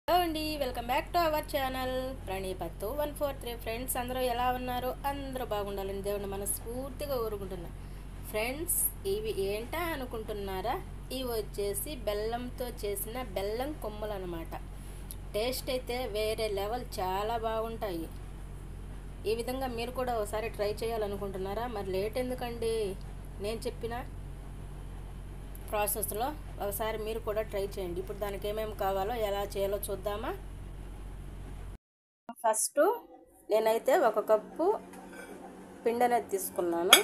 Hello అండి, welcome back to our channel ప్రణీపత్తు 143. Friends అందరూ ఎలా ఉన్నారు? అందరూ బాగుండాలని దేవుని మనస్ఫూర్తిగా కోరుకుంటున్నా. ఫ్రెండ్స్, ఇవి ఏంటా అనుకుంటున్నారా? ఇవి వచ్చేసి బెల్లంతో చేసిన బెల్లం కొమ్మలు అనమాట. టేస్ట్ అయితే వేరే లెవెల్, చాలా బాగుంటాయి. ఈ విధంగా మీరు కూడా ఒకసారి ట్రై చేయాలనుకుంటున్నారా? మరి లేట్ ఎందుకండి, నేను చెప్పిన ప్రాసెస్లో ఒకసారి మీరు కూడా ట్రై చేయండి. ఇప్పుడు దానికి ఏమేమి కావాలో ఎలా చేయాలో చూద్దామా. ఫస్ట్ నేనైతే 1 కప్పు పిండి అనేది తీసుకున్నాను.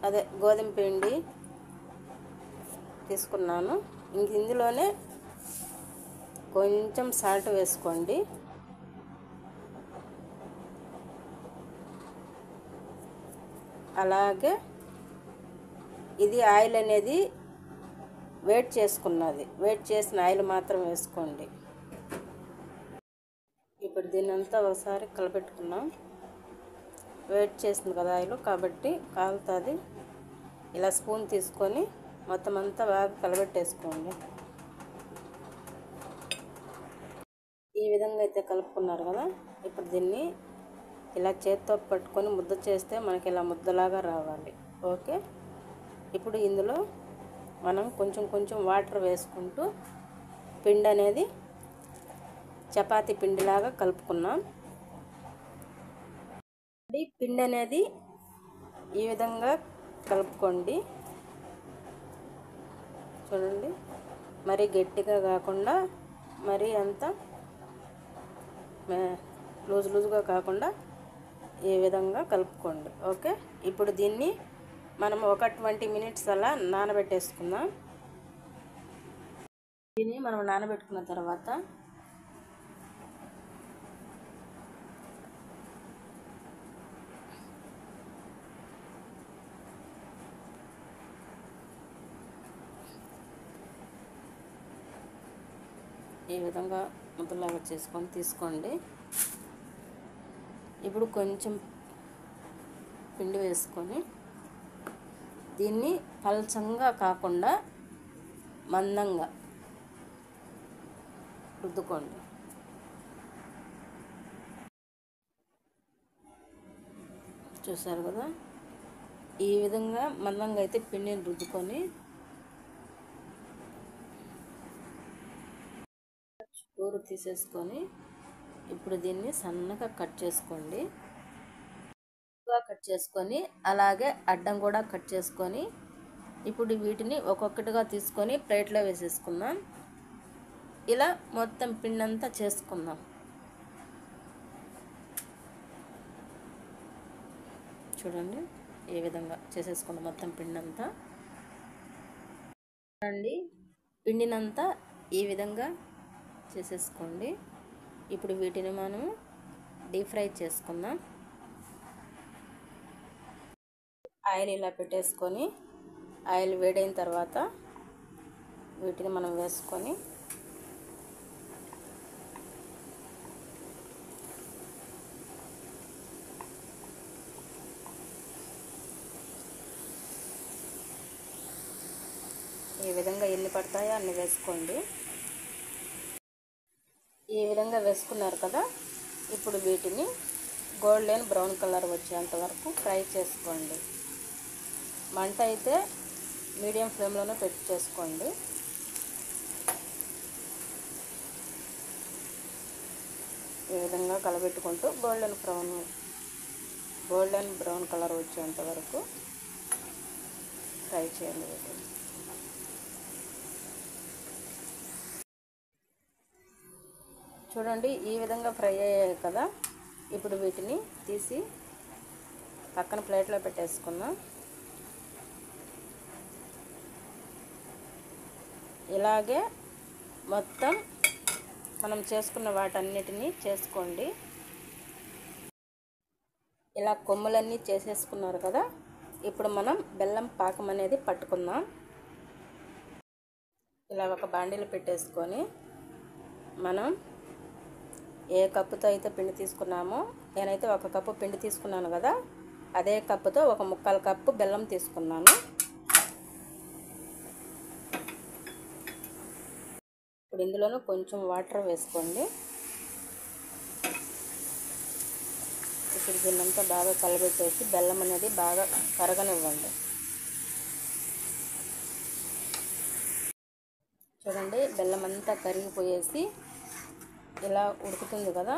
అదే గోధుమ పిండి తీసుకున్నాను. ఇందులోనే కొంచెం సాల్ట్ వేసుకోండి. అలాగే ఇది ఆయిల్ అనేది వేడి చేసుకున్నది, వేడి చేసిన ఆయిల్ మాత్రం వేసుకోండి. ఇప్పుడు దీన్ని అంతా ఒకసారి కలపెట్టుకున్నాం. వేడి చేసింది కదా ఆయిల్, కాబట్టి కాలుతుంది. ఇలా స్పూన్ తీసుకొని మొత్తం అంతా బాగా కలబెట్టేసుకోండి. ఈ విధంగా అయితే కలుపుకున్నారు కదా. ఇప్పుడు దీన్ని ఇలా చేత్తో పట్టుకొని ముద్ద చేస్తే మనకి ఇలా ముద్దలాగా రావాలి. ఓకే, ఇప్పుడు ఇందులో మనం కొంచెం కొంచెం వాటర్ వేసుకుంటూ పిండి అనేది చపాతీ పిండిలాగా కలుపుకున్నాం. పిండి అనేది ఈ విధంగా కలుపుకోండి. చూడండి, మరీ గట్టిగా కాకుండా మరీ అంత లూజుగా కాకుండా ఈ విధంగా కలుపుకోండి. ఓకే, ఇప్పుడు దీన్ని మనం ఒక 20 మినిట్స్ అలా నానబెట్టేసుకుందాం. దీన్ని మనం నానబెట్టుకున్న తర్వాత ఈ విధంగా ముద్దలాగా చేసుకొని తీసుకోండి. ఇప్పుడు కొంచెం పిండి వేసుకొని దీన్ని పల్చంగా కాకుండా మందంగా రుద్దుకోండి. చూసారు కదా, ఈ విధంగా మందంగా అయితే పిండిని రుద్దుకొని కూర తీసేసుకొని ఇప్పుడు దీన్ని సన్నగా కట్ చేసుకోండి. కట్ చేసుకొని అలాగే అడ్డం కూడా కట్ చేసుకొని ఇప్పుడు వీటిని ఒక్కొక్కటిగా తీసుకొని ప్లేట్లో వేసేసుకుందాం. ఇలా మొత్తం పిండి అంతా చేసుకుందాం. చూడండి, ఈ విధంగా చేసేసుకుందాం మొత్తం పిండి అంతా. చూడండి, పిండినంతా ఈ విధంగా చేసేసుకోండి. ఇప్పుడు వీటిని మనం డీప్ ఫ్రై చేసుకుందాం. ఆయిల్ ఇలా పెట్టేసుకొని ఆయిల్ వేడైన తర్వాత వీటిని మనం వేసుకొని ఈ విధంగా ఎన్ని పడతాయో అన్ని వేసుకోండి. ఈ విధంగా వేసుకున్నారు కదా. ఇప్పుడు వీటిని గోల్డెన్ బ్రౌన్ కలర్ వచ్చేంత వరకు ఫ్రై చేసుకోండి. మంట అయితే మీడియం ఫ్లేమ్లోనే పెట్టి చేసుకోండి. ఈ విధంగా కలబెట్టుకుంటూ గోల్డెన్ బ్రౌన్ కలర్ వచ్చేంత వరకు ఫ్రై చేయండి. వీటిని చూడండి, ఈ విధంగా ఫ్రై అయ్యాయి కదా. ఇప్పుడు వీటిని తీసి పక్కన ప్లేట్లో పెట్టేసుకుందాం. ఇలాగే మొత్తం మనం చేసుకున్న వాటన్నిటినీ చేసుకోండి. ఇలా కొమ్ములన్నీ చేసేసుకున్నారు కదా. ఇప్పుడు మనం బెల్లం పాకం అనేది పట్టుకుందాం. ఇలా ఒక బాండీలో పెట్టేసుకొని మనం ఏ కప్పుతో అయితే పిండి తీసుకున్నామో, నేనైతే 1 కప్పు పిండి తీసుకున్నాను కదా, అదే కప్పుతో 1/4 కప్పు బెల్లం తీసుకున్నాను. ఇప్పుడు ఇందులోనూ కొంచెం వాటర్ వేసుకోండి. ఇప్పుడు దీన్నంతా బాగా కలబెట్టేసి బెల్లం అనేది బాగా కరగనివ్వండి. చూడండి, బెల్లం అంతా కరిగిపోయేసి ఇలా ఉడుకుతుంది కదా,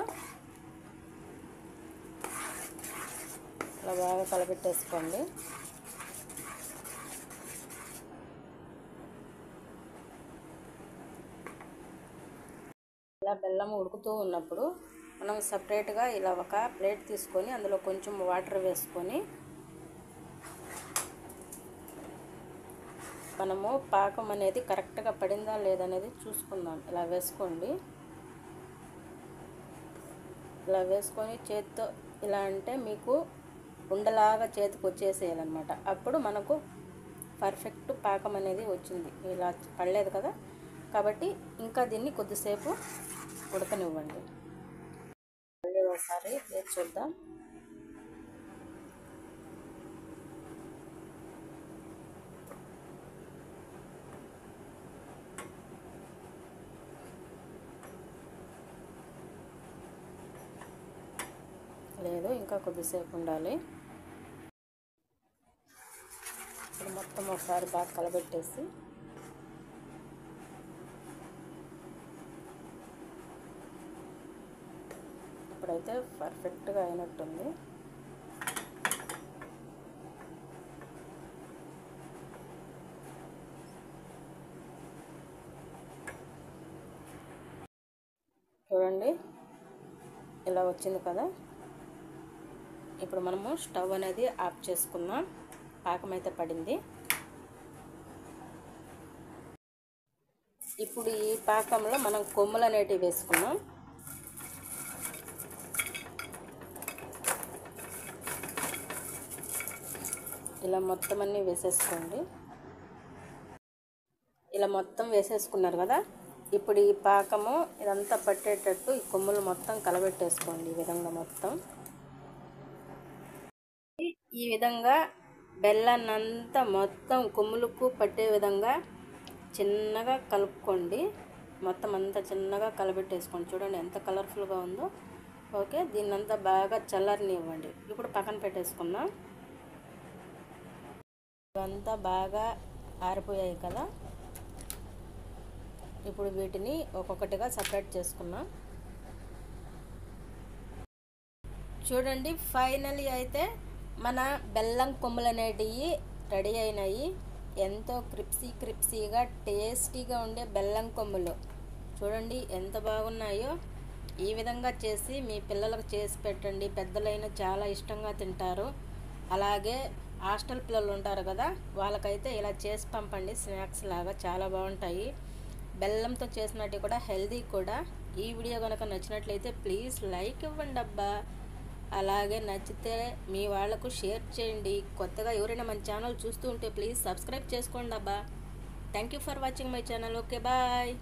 ఇలా బాగా కలబెట్టేసుకోండి. ఇలా బెల్లం ఉడుకుతూ ఉన్నప్పుడు మనం సపరేట్గా ఇలా ఒక ప్లేట్ తీసుకొని అందులో కొంచెం వాటర్ వేసుకొని మనము పాకం అనేది కరెక్ట్గా పడిందా లేదనేది చూసుకుందాం. ఇలా వేసుకోండి. ఇలా వేసుకొని చేతితో ఇలా అంటే మీకు ఉండలాగా చేతికి వచ్చేసేయాలన్నమాట. అప్పుడు మనకు పర్ఫెక్ట్ పాకం అనేది వచ్చింది. ఇలా పడలేదు కదా, కాబట్టి ఇంకా దీన్ని కొద్దిసేపు ఉడకనివ్వండి. మళ్ళీ ఒకసారి వేసి చూద్దాం. లేదు, ఇంకా కొద్దిసేపు ఉండాలి. ఇప్పుడు మొత్తం ఒకసారి బాగా కలబెట్టేసి ఇప్పుడైతే పర్ఫెక్ట్గా అయినట్టుంది. చూడండి, ఇలా వచ్చింది కదా. ఇప్పుడు మనము స్టవ్ అనేది ఆఫ్ చేసుకుందాం. పాకం అయితే పడింది. ఇప్పుడు ఈ పాకంలో మనం కొమ్ములు అనేటివి వేసుకున్నాం. ఇలా మొత్తం అన్నీ వేసేసుకోండి. ఇలా మొత్తం వేసేసుకున్నారు కదా. ఇప్పుడు ఈ పాకము ఇదంతా పట్టేటట్టు ఈ కొమ్ములు మొత్తం కలబెట్టేసుకోండి. ఈ విధంగా మొత్తం ఈ విధంగా బెల్లాన్నంతా మొత్తం కొమ్ములకు పట్టే విధంగా చిన్నగా కలుపుకోండి. మొత్తం అంతా చిన్నగా కలబెట్టేసుకోండి. చూడండి ఎంత కలర్ఫుల్గా ఉందో. ఓకే, దీన్నంతా బాగా చల్లరనివ్వండి. ఇప్పుడు పక్కన పెట్టేసుకుందాం. ఇవంతా బాగా ఆరిపోయాయి కదా. ఇప్పుడు వీటిని ఒక్కొక్కటిగా సపరేట్ చేసుకున్నాం. చూడండి, ఫైనలీ అయితే మన బెల్లం కొమ్ములు అనేటివి రెడీ అయినాయి. ఎంతో క్రిప్సీగా టేస్టీగా ఉండే బెల్లం కొమ్ములు చూడండి ఎంత బాగున్నాయో. ఈ విధంగా చేసి మీ పిల్లలకు చేసి పెట్టండి. పెద్దలైన చాలా ఇష్టంగా తింటారు. అలాగే హాస్టల్ పిల్లలు ఉంటారు కదా, వాళ్ళకైతే ఇలా చేసి పంపండి. స్నాక్స్ లాగా చాలా బాగుంటాయి. బెల్లంతో చేసినట్టు కూడా హెల్దీ కూడా. ఈ వీడియో కనుక నచ్చినట్లయితే ప్లీజ్ లైక్ ఇవ్వండి అబ్బా. అలాగే నచ్చితే మీ వాళ్ళకు షేర్ చేయండి. కొత్తగా ఎవరైనా మన ఛానల్ చూస్తూ ఉంటే ప్లీజ్ సబ్స్క్రైబ్ చేసుకోండి అబ్బా. Thank you for watching my channel. Okay, bye.